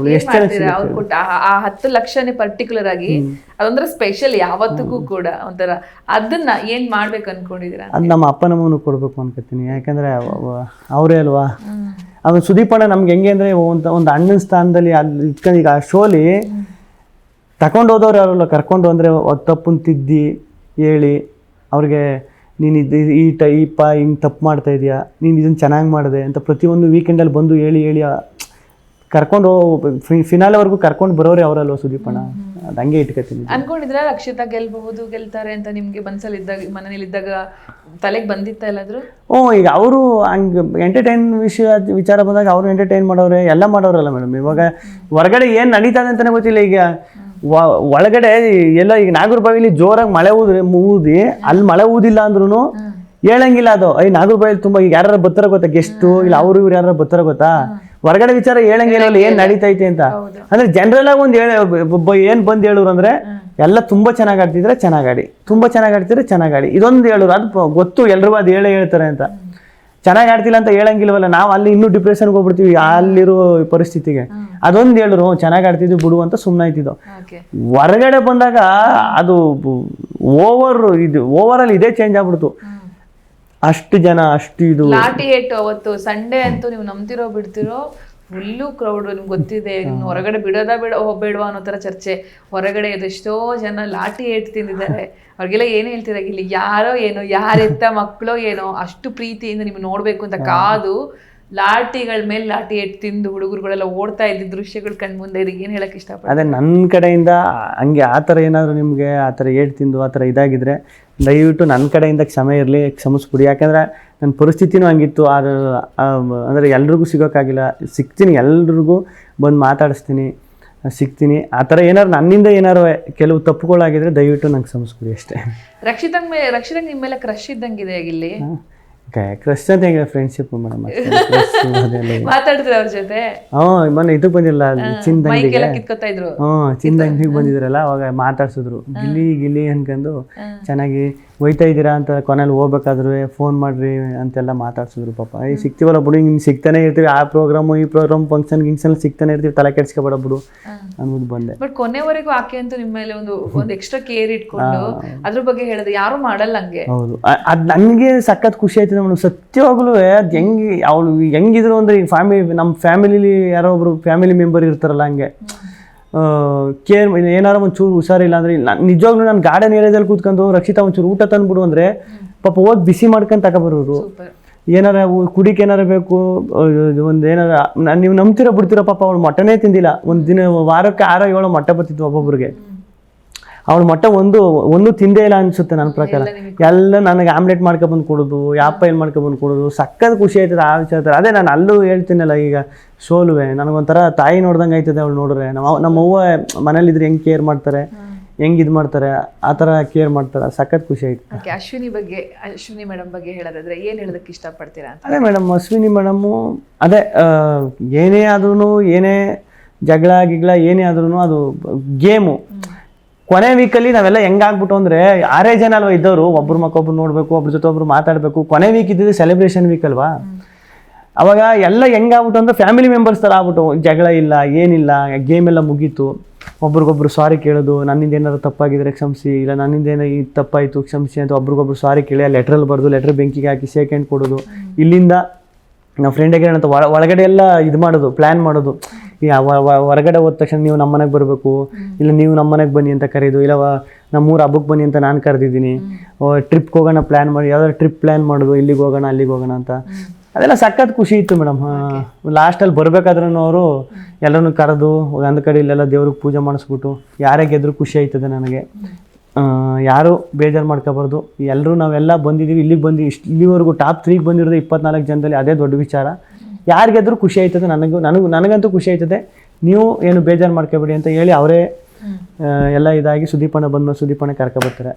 ಅವ್ರು ಕೊಟ್ಟ ಆ 10 ಲಕ್ಷನೇ ಪರ್ಟಿಕ್ಯುಲರ್ ಆಗಿ ಅದೊಂದ್ರ ಸ್ಪೆಷಲ್ ಯಾವತ್ತಿಗೂ ಕೂಡ ಒಂಥರ ಅದನ್ನ ಏನ್ ಮಾಡ್ಬೇಕು ಅನ್ಕೊಂಡಿದೀರಾ? ಅದು ನಮ್ಮ ಅಪ್ಪನಮ್ಮನು ಕೊಡ್ಬೇಕು ಅನ್ಕೋತೀನಿ. ಯಾಕಂದ್ರೆ ಅವರೇ ಅಲ್ವಾ. ಅವನು ಸುದೀಪಣ್ಣ ನಮ್ಗೆ ಹೆಂಗೆ ಅಂದ್ರೆ ಒಂದು ಅಣ್ಣನ ಸ್ಥಾನದಲ್ಲಿ ಅಲ್ಲಿ ಇಟ್ಕೊಂಡು ಈಗ ಆ ಶೋಲಿ ತಗೊಂಡು ಹೋದವ್ರು ಯಾರಲ್ಲ, ಕರ್ಕೊಂಡು ಅಂದರೆ ತಪ್ಪನ್ನು ತಿದ್ದಿ ಹೇಳಿ ಅವ್ರಿಗೆ ನೀನು ಹಿಂಗೆ ತಪ್ಪು ಮಾಡ್ತಾ ಇದೆಯಾ, ನೀನು ಇದನ್ನು ಚೆನ್ನಾಗಿ ಮಾಡಿದೆ ಅಂತ ಪ್ರತಿಯೊಂದು ವೀಕೆಂಡಲ್ಲಿ ಬಂದು ಹೇಳಿ ಕರ್ಕೊಂಡು ಫಿನಾಲೆವರೆಗೂ ಕರ್ಕೊಂಡು ಬರೋರೆ ಅವರಲ್ವ ಸುದೀಪಣ್ಣ. ಅದು ಹಂಗೆ ಇಟ್ಕೊತೀನಿ. ಅನ್ಕೊಂಡಿದ್ರೆ ರಕ್ಷಿತಾ ಗೆಲ್ತಾರೆ ಅಂತ ನಿಮ್ಗೆ ಮನೇಲಿದ್ದಾಗ ತಲೆಗೆ ಬಂದಿತ್ತ ಎಲ್ಲಾದ್ರು? ಈಗ ಅವರು ಹಂಗೆ ಎಂಟರ್ಟೈನ್ ವಿಚಾರ ಬಂದಾಗ ಅವರು ಎಂಟರ್ಟೈನ್ ಮಾಡೋರೆ, ಎಲ್ಲ ಮಾಡೋರಲ್ಲ ಮೇಡಮ್. ಇವಾಗ ಹೊರಗಡೆ ಏನು ನಡೀತದೆ ಅಂತಲೇ ಗೊತ್ತಿಲ್ಲ. ಈಗ ಒಳಗಡೆ ಎಲ್ಲ ಈಗ ನಾಗರಬಾವಿಲಿ ಜೋರಾಗಿ ಮಳೆ ಊದಿ ಅಲ್ಲಿ ಮಳೆ ಊದಿಲ್ಲ ಅಂದ್ರೂ ಹೇಳಂಗಿಲ್ಲ. ಅದು ನಾಗರಬಾವಿಲಿ ತುಂಬ ಈಗ ಯಾರು ಬರ್ತಾರ ಗೊತ್ತಾ ಗೆಸ್ಟು, ಇಲ್ಲ ಅವ್ರು ಇವ್ರು ಯಾರು ಬರ್ತಾರ ಗೊತ್ತಾ, ಹೊರಗಡೆ ವಿಚಾರ ಹೇಳಂಗಿಲ್ಲ ಏನ್ ನಡೀತೈತೆ ಅಂತ. ಅಂದ್ರೆ ಜನರಲ್ ಆಗಿ ಒಂದು ಏನ್ ಬಂದ್ ಹೇಳೋರು ಅಂದ್ರೆ ಎಲ್ಲ ತುಂಬಾ ಚೆನ್ನಾಗಿ ಆಡ್ತಿದ್ರೆ ಚೆನ್ನಾಗಿ ತುಂಬಾ ಚೆನ್ನಾಗಿ ಆಡ್ತಿದ್ರೆ ಚೆನ್ನಾಗಿ ಇದೊಂದು ಹೇಳೋರು. ಅದು ಗೊತ್ತು ಎಲ್ರಿಗೂ ಅದು ಹೇಳ್ತಾರೆ ಅಂತ. ಚೆನ್ನಾಗಿ ಆಡ್ತಿಲ್ಲ ಅಂತ ಹೇಳಂಗಿಲ್ವಲ್ಲ, ನಾವು ಅಲ್ಲಿ ಇನ್ನೂ ಡಿಪ್ರೆಷನ್ಗೆ ಹೋಗ್ಬಿಡ್ತೀವಿ ಅಲ್ಲಿರೋ ಪರಿಸ್ಥಿತಿಗೆ. ಅದೊಂದು ಹೇಳೋರು ಚೆನ್ನಾಗಿ ಆಡ್ತಿದ್ವಿ ಬಿಡು ಅಂತ ಸುಮ್ಮನೆ ಆಯ್ತಿದ್ದು. ಹೊರಗಡೆ ಬಂದಾಗ ಅದು ಓವರ್ ಇದೇ ಚೇಂಜ್ ಆಗ್ಬಿಡ್ತು. ಅಷ್ಟು ಜನ ಅಷ್ಟು ಇದು ಲಾಠಿ ಏಟು. ಅವತ್ತು ಸಂಡೇ ಅಂತೂ ನೀವು ನಂಬ್ತಿರೋ ಬಿಡ್ತಿರೋ ಫುಲ್ಲು ಕ್ರೌಡ್. ನಿಮ್ಗೆ ಗೊತ್ತಿದೆ, ನಿಮ್ಗೆ ಹೊರಗಡೆ ಬೇಡವಾ ಅನ್ನೋ ತರ ಚರ್ಚೆ. ಹೊರಗಡೆ ಎಷ್ಟೋ ಜನ ಲಾಠಿ ಏಟು ತಿಂದಿದ್ದಾರೆ. ಅವ್ರಿಗೆಲ್ಲ ಏನ್ ಹೇಳ್ತೀರ, ಇಲ್ಲಿ ಯಾರೋ ಏನೋ ಯಾರೆತ್ತ ಮಕ್ಕಳೋ ಏನೋ ಅಷ್ಟು ಪ್ರೀತಿಯಿಂದ ನಿಮ್ಗೆ ನೋಡ್ಬೇಕು ಅಂತ ಕಾದು ಲಾಠಿಗಳ ಮೇಲೆ ಲಾಠಿ ಏಟು ತಿಂದು ಹುಡುಗರುಗಳೆಲ್ಲ ಓಡ್ತಾ ಇದ್ದ ದೃಶ್ಯಗಳು ಕಣ್ ಮುಂದೆ ಇದೆ. ಏನ್ ಹೇಳಕ್ ಇಷ್ಟಪಡ್ತೀನಿ? ಅದೇ ನನ್ನ ಕಡೆಯಿಂದ ಹಂಗೆ ಆ ಥರ ಏನಾದ್ರು ನಿಮಗೆ ಆ ಥರ ಏಟು ತಿಂದು ಆ ಥರ ಇದಾಗಿದ್ರೆ ದಯವಿಟ್ಟು ನನ್ನ ಕಡೆಯಿಂದ ಕ್ಷಮಿಸ್ಬಿಡಿ. ಯಾಕಂದರೆ ನನ್ನ ಪರಿಸ್ಥಿತಿನೂ ಹಂಗಿತ್ತು. ಅಂದರೆ ಎಲ್ರಿಗೂ ಸಿಗೋಕ್ಕಾಗಿಲ್ಲ. ಸಿಗ್ತೀನಿ, ಎಲ್ರಿಗೂ ಬಂದು ಮಾತಾಡಿಸ್ತೀನಿ, ಸಿಗ್ತೀನಿ. ಆ ಥರ ಏನಾರು ನನ್ನಿಂದ ಏನಾರು ಕೆಲವು ತಪ್ಪುಗಳಾಗಿದ್ರೆ ದಯವಿಟ್ಟು ನಂಗೆ ಕ್ಷಮಿಸ್ಬಿಡಿ ಅಷ್ಟೇ. ರಕ್ಷಿತಂಗೆ ನಿಮ್ಮ ಮೇಲೆ ಕ್ರಶ್ ಇದ್ದಂಗಿದೆ ಇಲ್ಲಿ. ಕ್ರಶ್ ಅಂತ ಹೆಂಗೆ ಫ್ರೆಂಡ್ಶಿಪ್ ಮೇಡಮ್. ಮಾತಾಡಿದ್ರೆ ಅವ್ರ ಜೊತೆ? ಮೊನ್ನೆ ಇದಕ್ಕೆ ಬಂದಿಲ್ಲ ಚಿಂದಂಗಿಗೆ. ಕಿತ್ಕೊತಾ ಚಿಂದಂಗಿಗೆ ಬಂದಿದ್ರಲ್ಲ, ಅವಾಗ ಮಾತಾಡ್ಸಿದ್ರು. ಗಿಲ್ಲಿ ಅನ್ಕೊಂಡು ಚೆನ್ನಾಗಿ ಒಯ್ತಾ ಇದ್ದೀರಾ ಅಂತ. ಕೊನೆಯಲ್ಲಿ ಹೋಗ್ಬೇಕಾದ್ರು ಫೋನ್ ಮಾಡ್ರಿ ಅಂತೆಲ್ಲ ಮಾತಾಡ್ಸಿದ್ರು. ಪಾಪ ಸಿಗ್ತೀವಲ್ಲ ಬಿಡು, ಹಿಂಗೆ ಸಿಗ್ತಾನೆ ಇರ್ತೀವಿ. ಆ ಪ್ರೋಗ್ರಾಮು ಈ ಪ್ರೋಗ್ರಾಮ್ ಫಂಕ್ಷನ್ ಸಿಗ್ತಾನೆ ಇರ್ತೀವಿ, ತಲೆ ಕೆಡ್ಸ್ಕೊಬೇಡ ಬಿಡು ಅನ್ಬೋದು ಬಂದೆ. ಬಟ್ ಕೊನೆವರೆಗೂ ಆಕೆ ಅಂತೂ ನಿಮ್ಮ ಮೇಲೆ ಒಂದು ಎಕ್ಸ್ಟ್ರಾ ಕೇರ್ ಇಟ್ಕೊಂಡು ಅದ್ರ ಬಗ್ಗೆ ಹೇಳಿದ್ರೆ ಯಾರು ಮಾಡಲ್ಲ ಹಂಗೆ. ಹೌದು, ಅದು ನನಗೆ ಸಖತ್ ಖುಷಿ ಆಯ್ತದೆ ಮೇಡಮ್. ಸತ್ಯವಾಗ್ಲೂ ಅದು ಅವಳು ಹೆಂಗಿದ್ರು ಅಂದ್ರೆ ಈಗ ನಮ್ಮ ಫ್ಯಾಮಿಲಿಲಿ ಯಾರೋ ಒಬ್ರು ಫ್ಯಾಮಿಲಿ ಮೆಂಬರ್ ಇರ್ತಾರಲ್ಲ, ಹಂಗೆ ಕೇರ್. ಏನಾರು ಒಂಚೂರು ಹುಷಾರಿಲ್ಲ ಅಂದ್ರೆ ನಿಜವಾಗ್ಲೂ ನಾನು ಗಾರ್ಡನ್ ಏರಿಯಾದಲ್ಲಿ ಕೂತ್ಕೊಂಡು ರಕ್ಷಿತಾ ಒಂಚೂರು ಊಟ ತಂದ್ಬಿಡು ಅಂದ್ರೆ ಪಾಪ ಹೋಗಿ ಬಿಸಿ ಮಾಡ್ಕೊಂಡು ತಗೊಬರೋರು. ಏನಾರ ಕುಡಿಕೆ ಏನಾರ ಬೇಕು, ಒಂದು ಏನಾರ ನೀವು ನಂಬ್ತಿರೋ ಬಿಡ್ತಿರೋ. ಪಾಪ ಅವಳು ಮೊಟ್ಟನೇ ತಿಂದಿಲ್ಲ. ಒಂದು ದಿನ ವಾರಕ್ಕೆ 6-7 ಮೊಟ್ಟೆ ಬರ್ತಿದ್ವು ಒಬ್ಬೊಬ್ರಿಗೆ. ಅವಳು ಮೊಟ್ಟೆ ಒಂದು ತಿಂದೇ ಇಲ್ಲ ಅನ್ಸುತ್ತೆ ನನ್ನ ಪ್ರಕಾರ. ಎಲ್ಲ ನನಗೆ ಆಮ್ಲೆಟ್ ಮಾಡ್ಕೊಬಂದು ಕೊಡೋದು, ಆಪಲ್ ಮಾಡ್ಕೊಬಂದು ಕೊಡೋದು. ಸಕ್ಕತ್ ಖುಷಿ ಆಯ್ತದೆ ಆ ವಿಚಾರ. ಅದೇ ನಾನು ಅಲ್ಲೂ ಹೇಳ್ತೀನಲ್ಲ, ಈಗ ಸೋಲುವೆ ನನಗೊಂಥರ ತಾಯಿ ನೋಡ್ದಂಗೆ ಆಯ್ತದೆ ಅವಳು ನೋಡ್ರೆ. ನಮ್ಮವ್ವ ಮನೇಲಿದ್ರೆ ಹೆಂಗೆ ಕೇರ್ ಮಾಡ್ತಾರೆ, ಹೆಂಗೆ ಇದು ಮಾಡ್ತಾರೆ, ಆ ಥರ ಕೇರ್ ಮಾಡ್ತಾರೆ. ಸಖತ್ ಖುಷಿ ಆಯ್ತು. ಅಶ್ವಿನಿ ಮೇಡಮ್ ಬಗ್ಗೆ ಹೇಳೋದಾದ್ರೆ ಏನು ಹೇಳೋದಕ್ಕೆ ಇಷ್ಟಪಡ್ತೀರಾ? ಅದೇ ಮೇಡಮ್, ಅಶ್ವಿನಿ ಮೇಡಮ್ಮು ಅದೇ ಏನೇ ಆದ್ರೂ, ಏನೇ ಜಗಳ ಏನೇ ಆದ್ರೂ ಅದು ಗೇಮು. ಕೊನೆ ವೀಕಲ್ಲಿ ನಾವೆಲ್ಲ ಹೆಂಗಾಗ್ಬಿಟ್ಟು ಅಂದರೆ 6 ಜನ ಅಲ್ವಾ ಇದ್ದವರು, ಒಬ್ರು ಮಕ್ಕೊಬ್ರು ನೋಡಬೇಕು, ಒಬ್ರ ಜೊತೆ ಒಬ್ರು ಮಾತಾಡಬೇಕು. ಕೊನೆ ವೀಕ್ ಇದ್ದಿದ್ದು ಸೆಲೆಬ್ರೇಷನ್ ವೀಕ್ ಅಲ್ವಾ. ಅವಾಗ ಎಲ್ಲ ಹೆಂಗಾಗ್ಬಿಟ್ಟು ಅಂದ್ರೆ ಫ್ಯಾಮಿಲಿ ಮೆಂಬರ್ಸ್ ಥರ ಆಗ್ಬಿಟ್ಟು, ಜಗಳ ಇಲ್ಲ ಏನಿಲ್ಲ, ಗೇಮ್ ಎಲ್ಲ ಮುಗೀತು. ಒಬ್ರಿಗೊಬ್ರು ಸಾರಿ ಕೇಳೋದು, ನನ್ನಿಂದ ಏನಾದ್ರು ತಪ್ಪಾಗಿದ್ರೆ ಕ್ಷಮಿಸಿ, ಇಲ್ಲ ನನ್ನಿಂದ ಏನೋ ಈ ತಪ್ಪಾಯಿತು ಕ್ಷಮಿಸಿ ಅಂತ ಒಬ್ರಿಗೊಬ್ರು ಸಾರಿ ಕೇಳಿ ಆ ಲೆಟ್ರಲ್ಲಿ ಬರೆದು ಲೆಟ್ರ್ ಬೆಂಕಿಗೆ ಹಾಕಿ ಶೇಕ್ ಹ್ಯಾಂಡ್ ಕೊಡೋದು. ಇಲ್ಲಿಂದ ನಾವು ಫ್ರೆಂಡಿಗೆ ಏನಂತ ಒಳಗಡೆ ಎಲ್ಲ ಇದು ಮಾಡೋದು, ಪ್ಲ್ಯಾನ್ ಮಾಡೋದು. ಈ ಹೊರಗಡೆ ಹೋದ ತಕ್ಷಣ ನೀವು ನಮ್ಮ ಮನೆಗೆ ಬರಬೇಕು, ಇಲ್ಲ ನೀವು ನಮ್ಮ ಮನೆಗೆ ಬನ್ನಿ ಅಂತ ಕರೆಯೋದು, ಇಲ್ಲ ನಮ್ಮೂರು ಹಬ್ಬಕ್ಕೆ ಬನ್ನಿ ಅಂತ ನಾನು ಕರೆದಿದ್ದೀನಿ. ಟ್ರಿಪ್ಗೆ ಹೋಗೋಣ ಪ್ಲ್ಯಾನ್ ಮಾಡಿ, ಯಾವ್ದಾದ್ರು ಟ್ರಿಪ್ ಪ್ಲ್ಯಾನ್ ಮಾಡೋದು, ಇಲ್ಲಿಗೆ ಹೋಗೋಣ ಅಲ್ಲಿಗೆ ಹೋಗೋಣ ಅಂತ. ಅದೆಲ್ಲ ಸಖತ್ ಖುಷಿ ಇತ್ತು ಮೇಡಮ್. ಲಾಸ್ಟಲ್ಲಿ ಬರ್ಬೇಕಾದ್ರೂ ಅವರು ಎಲ್ಲರೂ ಕರೆದು ಒಂದು ಕಡೆ ಇಲ್ಲೆಲ್ಲ ದೇವ್ರಿಗೆ ಪೂಜೆ ಮಾಡಿಸ್ಬಿಟ್ಟು ಯಾರೇ ಗೆದ್ರು ಖುಷಿ ಆಯ್ತದೆ ನನಗೆ. ಯಾರು ಬೇಜಾರು ಮಾಡ್ಕೋಬಾರ್ದು. ಎಲ್ಲರೂ ನಾವೆಲ್ಲ ಬಂದಿದ್ದೀವಿ, ಇಲ್ಲಿಗೆ ಬಂದು ಇಲ್ಲಿವರೆಗೂ ಟಾಪ್ 3ಗೆ ಬಂದಿರೋದು 24 ಜನದಲ್ಲಿ. ಅದೇ ದೊಡ್ಡ ವಿಚಾರ. ಯಾರಿಗೆದ್ರು ಖುಷಿ ಆಯ್ತದೆ, ನನಗಂತೂ ಖುಷಿ ಆಯ್ತದೆ. ನೀವು ಏನು ಬೇಜಾರು ಮಾಡ್ಕೋಬೇಡಿ ಅಂತ ಹೇಳಿ ಅವರೇ ಎಲ್ಲ ಇದಾಗಿ ಸುದೀಪಣ್ಣ ಕರ್ಕೊಬರ್ತಾರೆ.